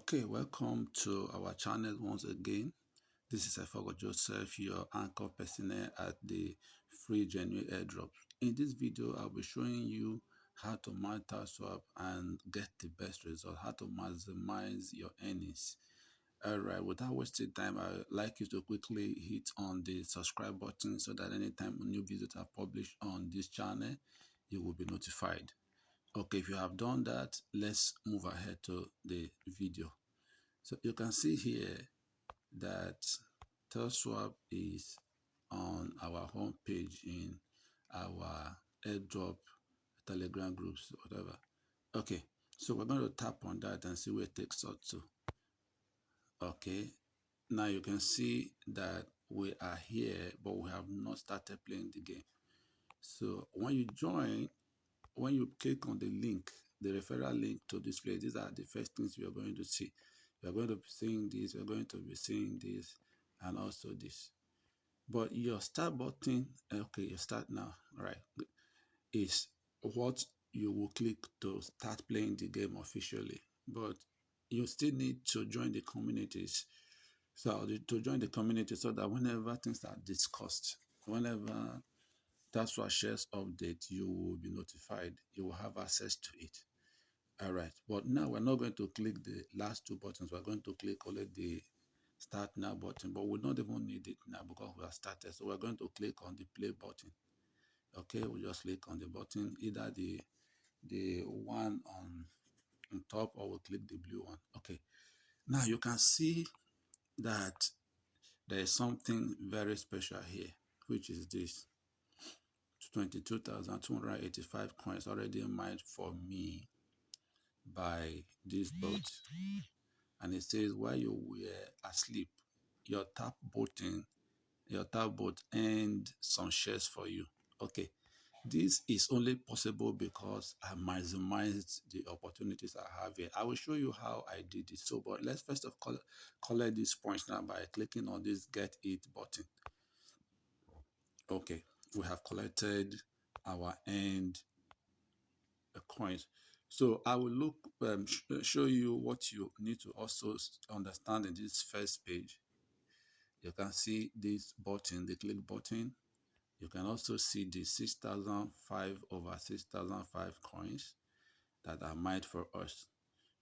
Okay, welcome to our channel once again. This is Efogo Joseph, your anchor personnel at the free genuine airdrop. In this video, I'll be showing you how to mine Tapswap and get the best result, how to maximize your earnings. Alright, without wasting time, I'd like you to quickly hit on the subscribe button so that anytime new videos are published on this channel, you will be notified. Okay, if you have done that, let's move ahead to the video. So you can see here that Tapswap is on our home page in our airdrop telegram groups, whatever. Okay, so we're going to tap on that and see where it takes us to. Okay, now you can see that we are here, but we have not started playing the game. So when you join, when you click on the link, the referral link to this place, these are the first things you are going to see. You are going to be seeing this, you are going to be seeing this, and also this. But your start button, okay, you start now, right, is what you will click to start playing the game officially. But you still need to join the communities. So to join the community so that whenever things are discussed, whenever Tapswap shares update, you will be notified. You will have access to it. All right. But now we're not going to click the last two buttons. We're going to click only the start now button, but we don't even need it now because we have started. So we're going to click on the play button. Okay, we just click on the button, either the one on top, or we'll click the blue one. Okay. Now you can see that there is something very special here, which is this. 22,285 coins already mined for me by this bot. And it says while you were asleep, your tap bot earned some shares for you. Okay. This is only possible because I maximized the opportunities I have here. I will show you how I did it. So, but let's first of all collect these points now by clicking on this Get It button. Okay, we have collected our end coins. So I will show you what you need to also understand in this first page. You can see this button, the click button. You can also see the 6,005 over 6,005 coins that are mined for us.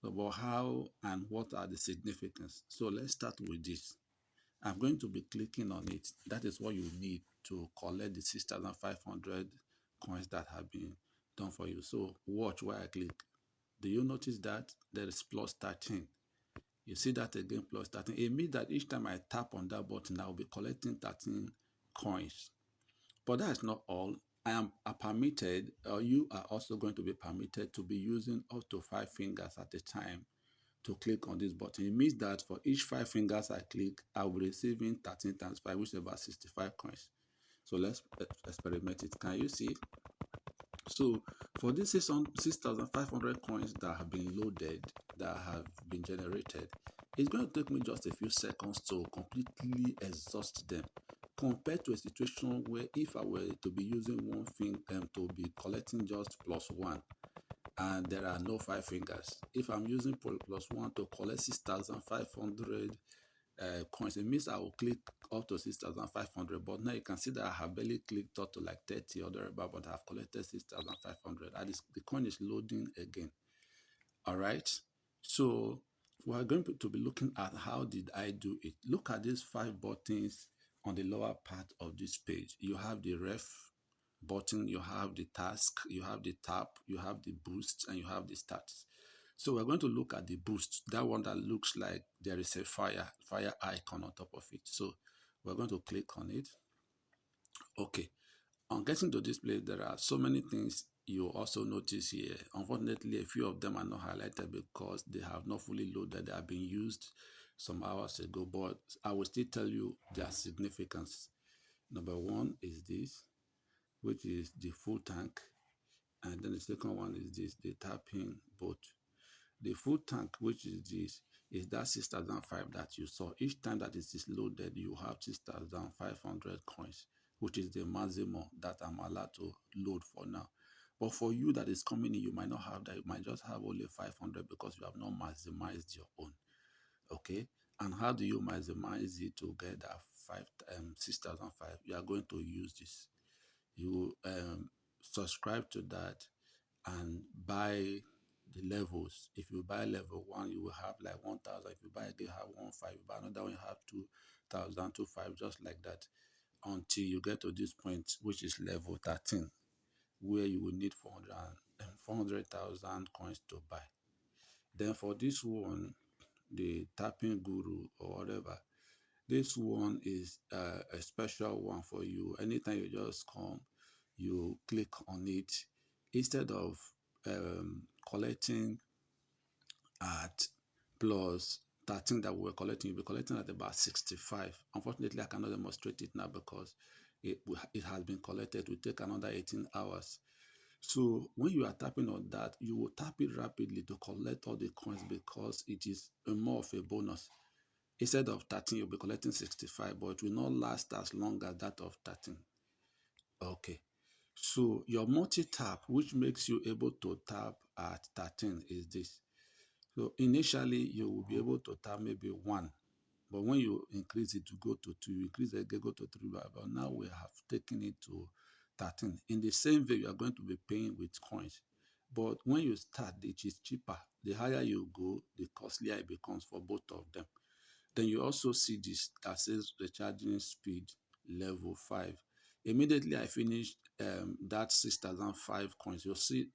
So, but how and what are the significance? So let's start with this. I'm going to be clicking on it. That is what you need to collect the 6,500 coins that have been done for you. So watch where I click. Do you notice that there is plus 13? You see that again, plus 13. It means that each time I tap on that button, I will be collecting 13 coins. But that's not all. I am permitted, or you are also going to be permitted to be using up to 5 fingers at a time to click on this button. It means that for each 5 fingers I click, I will be receiving 13 times 5, which is about 65 coins. So let's experiment it. Can you see? So for this 6,500 coins that have been loaded, that have been generated, it's going to take me just a few seconds to completely exhaust them, compared to a situation where if I were to be using one finger to be collecting just +1, and there are no 5 fingers. If I'm using +1 to collect 6,500 coins, it means I will click up to 6,500. But now you can see that I have barely clicked up to like 30 or thereabout, but I've collected 6,500. And the coin is loading again. All right. So we're going to be looking at how did I do it. Look at these 5 buttons on the lower part of this page. You have the ref button, you have the task, you have the tap, you have the boost, and you have the stats. So we're going to look at the boost, that one that looks like there is a fire icon on top of it. So we're going to click on it. Okay, on getting to this place, there are so many things you also notice here. Unfortunately, a few of them are not highlighted because they have not fully loaded. They have been used some hours ago, but I will still tell you their significance. Number one is this, which is the full tank. And then the second one is this, the tapping boat. The full tank, which is this, is that 6,005 that you saw. Each time that it is loaded, you have 6,500 coins, which is the maximum that I'm allowed to load for now. But for you that is coming in, you might not have that. You might just have only 500 because you have not maximized your own. Okay. And how do you maximize it to get that 6,005? You are going to use this. You subscribe to that and buy the levels. If you buy level one, you will have like 1,000. If you buy again, you have 1,500. You buy another one, you have 2,000, 2,500, just like that, until you get to this point, which is level 13, where you will need 400,000 coins to buy. Then for this one, the tapping guru or whatever, this one is a special one for you. Anytime you just come, you click on it. Instead of collecting at plus 13 that we were collecting, you'll be collecting at about 65. Unfortunately, I cannot demonstrate it now because it has been collected. It will take another 18 hours. So when you are tapping on that, you will tap it rapidly to collect all the coins because it is more of a bonus. Instead of 13, you'll be collecting 65, but it will not last as long as that of 13. Okay. So your multi-tap, which makes you able to tap at 13, is this. So initially, you will be able to tap maybe 1. But when you increase it to go to 2, you increase it again, go to 3. But now we have taken it to 13. In the same way, you are going to be paying with coins. But when you start, it is cheaper. The higher you go, the costlier it becomes for both of them. Then you also see this that says recharging speed level 5. Immediately I finished that 6,005 coins. You see,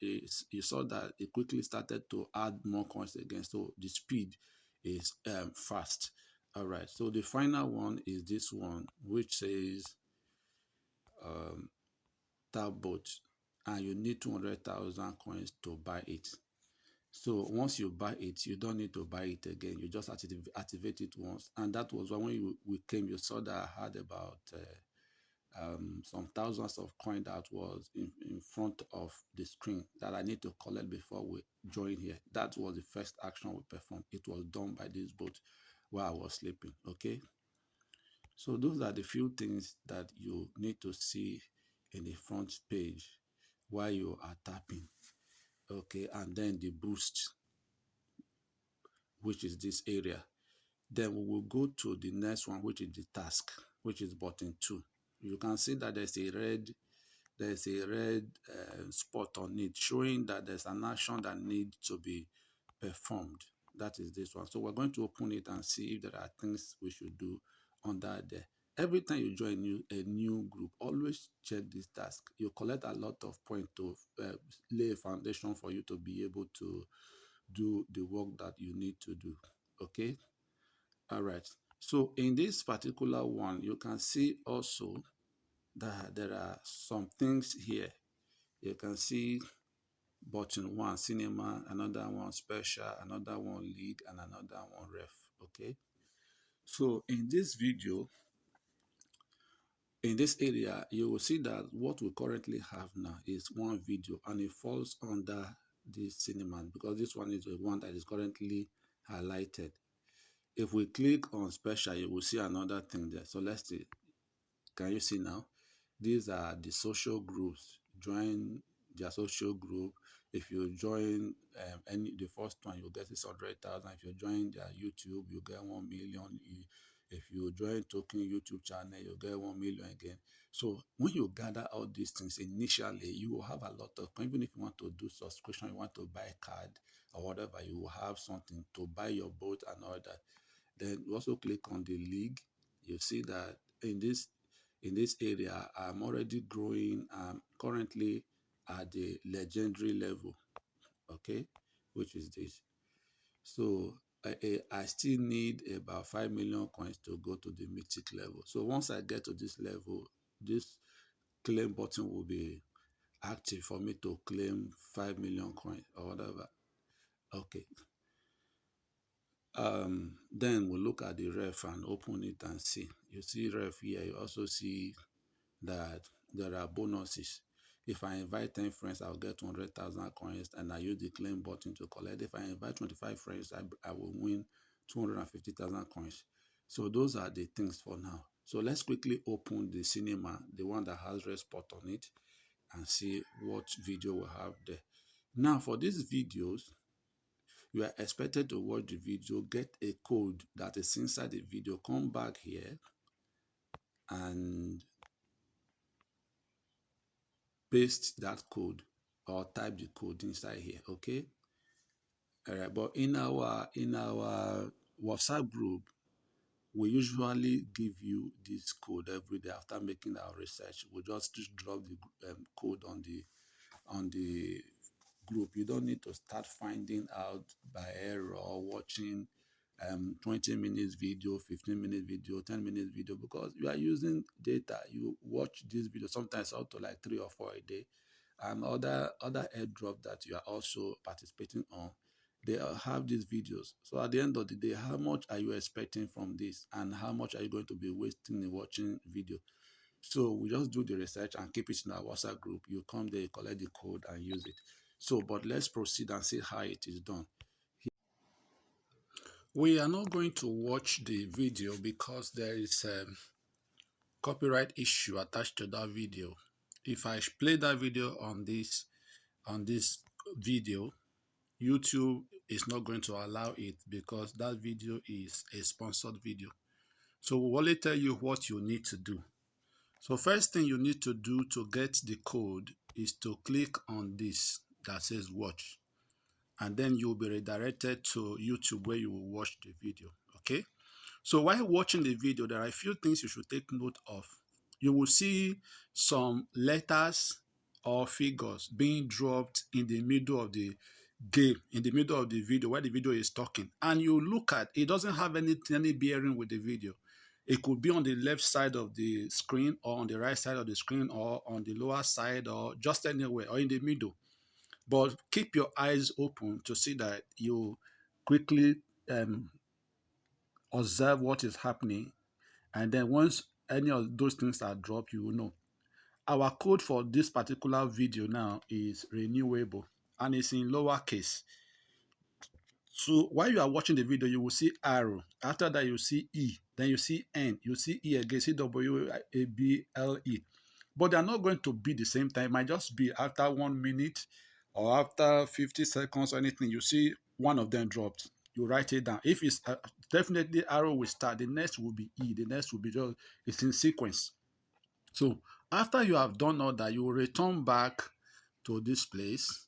you saw that it quickly started to add more coins again. So the speed is fast. All right. So the final one is this one, which says tap bot, and you need 200,000 coins to buy it. So once you buy it, you don't need to buy it again. You just activate it once. And that was when we came, you saw that I had about some thousands of coin that was in front of the screen that I need to collect before we join here. That was the first action we performed. It was done by this bot while I was sleeping. Okay. So those are the few things that you need to see in the front page while you are tapping. Okay. And then the boost, which is this area. Then we will go to the next one, which is the task, which is button 2. You can see that there's a red spot on it showing that there's an action that needs to be performed. That is this one. So we're going to open it and see if there are things we should do under there. Every time you join a new group, always check this task. You collect a lot of points to lay a foundation for you to be able to do the work that you need to do. Okay. All right. So in this particular one, you can see also that there are some things here. You can see button 1, cinema, another one special, another one league, and another one ref. Okay. So in this video, in this area, you will see that what we currently have now is one video, and it falls under this cinema because this one is the one that is currently highlighted. If we click on special, you will see another thing there. So let's see. Can you see now? These are the social groups. Join their social group. If you join the first one, you get 600,000. If you join their YouTube, you get 1 million. If you join token YouTube channel, you get 1 million again. So when you gather all these things initially, you will have a lot of, even if you want to do subscription, you want to buy a card or whatever, you will have something to buy your boat and all that. Then you also click on the league. You see that in this area, I'm already growing. I'm currently at the legendary level, okay, which is this. So I still need about 5 million coins to go to the mythic level. So once I get to this level, this claim button will be active for me to claim 5 million coins or whatever. Okay. Then we'll look at the ref and open it and see. You see ref here, you also see that there are bonuses. If I invite 10 friends, I'll get 200,000 coins and I use the claim button to collect. If I invite 25 friends, I will win 250,000 coins. So those are the things for now. So let's quickly open the cinema, the one that has red spot on it, and see what video we have there. Now for these videos, You are expected to watch the video, get a code that is inside the video, come back here and paste that code or type the code inside here. Okay. All right. But in our WhatsApp group, we usually give you this code every day after making our research. We just drop the code on the group. You don't need to start finding out by error or watching 20 minutes video, 15-minute video, 10-minute video, because you are using data. You watch this video sometimes up to like 3 or 4 a day, and other airdrop that you are also participating on, they have these videos. So at the end of the day, how much are you expecting from this, and how much are you going to be wasting in watching video? So we just do the research and keep it in our WhatsApp group. You come there, you collect the code and use it. So, but let's proceed and see how it is done. We are not going to watch the video because there is a copyright issue attached to that video. If I play that video on this video, YouTube is not going to allow it because that video is a sponsored video. So we'll only tell you what you need to do. So first thing you need to do to get the code is to click on this that says watch, and then you'll be redirected to YouTube where you will watch the video. Okay. So while watching the video, there are a few things you should take note of. You will see some letters or figures being dropped in the middle of the game, in the middle of the video where the video is talking. And you look at it, doesn't have any bearing with the video. It could be on the left side of the screen or on the right side of the screen or on the lower side or just anywhere or in the middle. But keep your eyes open to see that you quickly observe what is happening, and then once any of those things are dropped, you will know. Our code for this particular video now is renewable, and it's in lowercase. So while you are watching the video, you will see arrow. After that, you see E. Then you see N. You see E again. See WABLE. But they are not going to be the same time. It might just be after 1 minute or after 50 seconds or anything. You see one of them dropped. You write it down. If it's definitely arrow will start, the next will be E. The next will be just, it's in sequence. So after you have done all that, you will return back to this place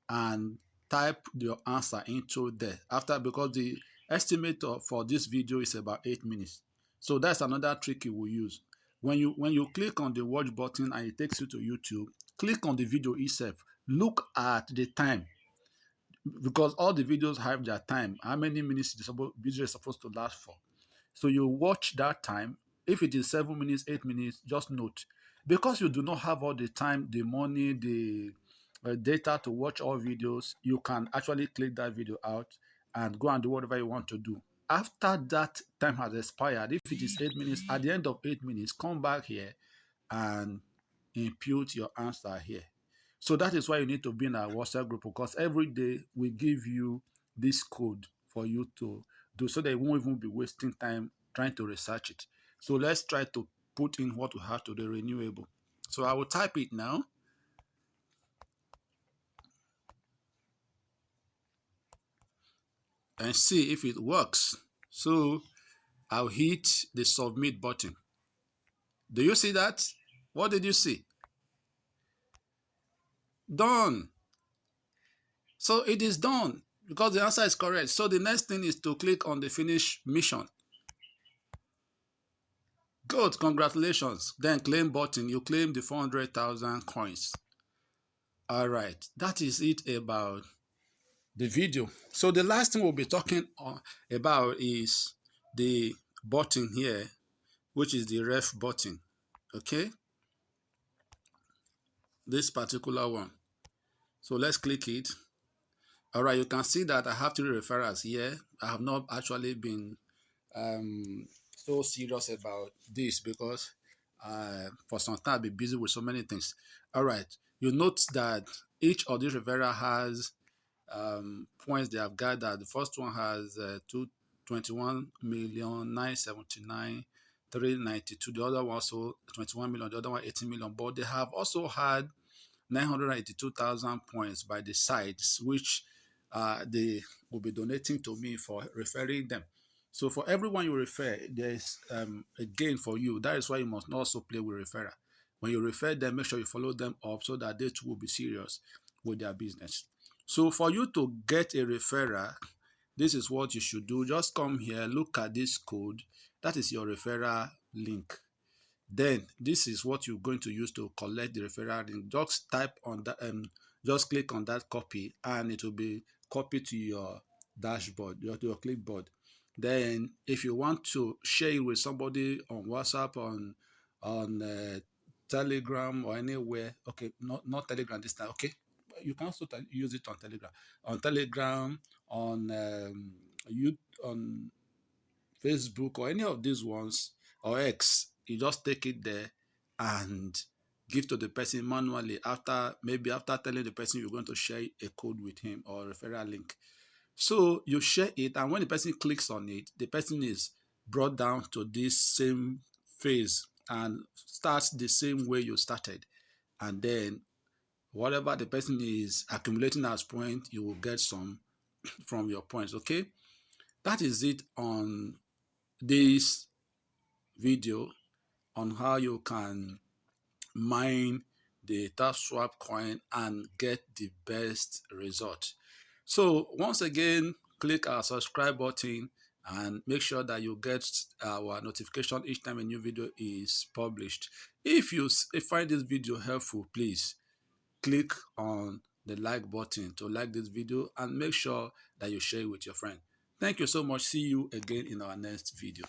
and type your answer into there after, because the estimate for this video is about 8 minutes. So that's another trick you will use. When you click on the watch button and it takes you to YouTube, click on the video itself. Look at the time, because all the videos have their time, how many minutes the video is supposed to last for. So you watch that time. If it is 7 minutes, 8 minutes, just note. Because you do not have all the time, the money, the data to watch all videos, you can actually click that video out and go and do whatever you want to do. After that time has expired, if it is 8 minutes, at the end of 8 minutes, come back here and input your answer here. So that is why you need to be in our WhatsApp group, because every day we give you this code for you to do, so that you won't even be wasting time trying to research it. So let's try to put in what we have to the renewable. So I will type it now. And see if it works. So I'll hit the submit button. Do you see that? What did you see? Done. So it is done because the answer is correct. So the next thing is to click on the finish mission. Good, congratulations. Then claim button, you claim the 400,000 coins. All right, that is it about the video. So the last thing we'll be talking about is the button here, which is the ref button. Okay, this particular one. So let's click it. All right, you can see that I have 3 referrals here. I have not actually been so serious about this because for some time I've been busy with so many things. All right, you note that each of these referral has points they have gathered. The first one has 21,979,392. The other one also 21 million. The other one 18 million. But they have also had 982,000 points by the sides, which they will be donating to me for referring them. So for everyone you refer, there's a gain for you. That is why you must also play with referral. When you refer them, make sure you follow them up so that they too will be serious with their business. So for you to get a referral, this is what you should do. Just come here, look at this code. That is your referral link. Then this is what you're going to use to collect the referral link. Just type on that, just click on that copy, and it will be copied to your dashboard, to your clipboard. Then, if you want to share it with somebody on WhatsApp, on Telegram or anywhere, okay, not Telegram this time, okay, you can also use it on Telegram, on you on Facebook or any of these ones, or X, you just take it there and give to the person manually after telling the person you're going to share a code with him or a referral link. So you share it, and when the person clicks on it, the person is brought down to this same phase and starts the same way you started. And then whatever the person is accumulating as points, you will get some from your points. Okay, that is it on this video on how you can mine the Tapswap coin and get the best result. So once again, click our subscribe button and make sure that you get our notification each time a new video is published. If you find this video helpful, please click on the like button to like this video and make sure that you share it with your friend. Thank you so much. See you again in our next video.